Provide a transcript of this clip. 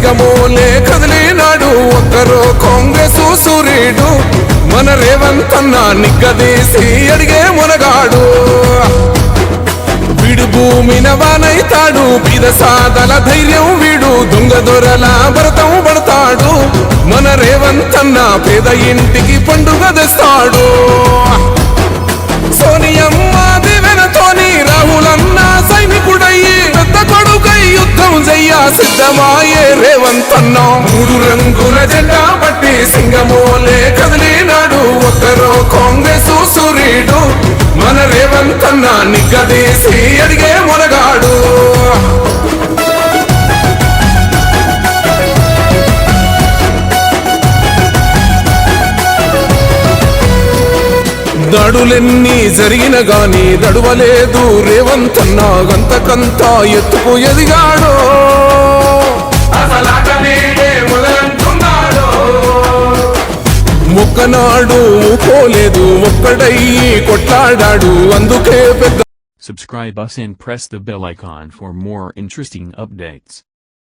సింగమోలే కదిలినాడు ఒక్కరో కాంగ్రెస్ సూర్యుడు మన రేవంత్ అన్న నిగ్గదీసి అడిగే మునగాడు వీడు భూమిన వానైతాడు బీద సాదల ధైర్యం వీడు దొంగ దొరల భరతం పడతాడు మన రేవంత్ అన్న పేద ఇంటికి పండుగ తెస్తాడు సోనియమ్మ దివెనతోని రాహులన్న సైనికుడయ్యి పెద్ద కొడుకై యుద్ధం చెయ్య సిద్ధమాయే రేవంత్ అన్న మూడు రంగుల జెండా పట్టి సింగమోలే కదిలినాడు ఒక్కరో కాంగ్రెస్ సూర్యుడు మన రేవంత్ అన్న నిగ్గదీసి అడిగే మునగాడు దాడులెన్ని జరిగిన గాని దడువలేదు రేవంత్ అన్న గంతకంతా ఎత్తుకు ఎదిగాడు మొక్కనాడు పోలేదు ఒక్కడయ్యి కొట్లాడాడు అందుకే పెద్ద Subscribe us and press the bell icon for more interesting updates.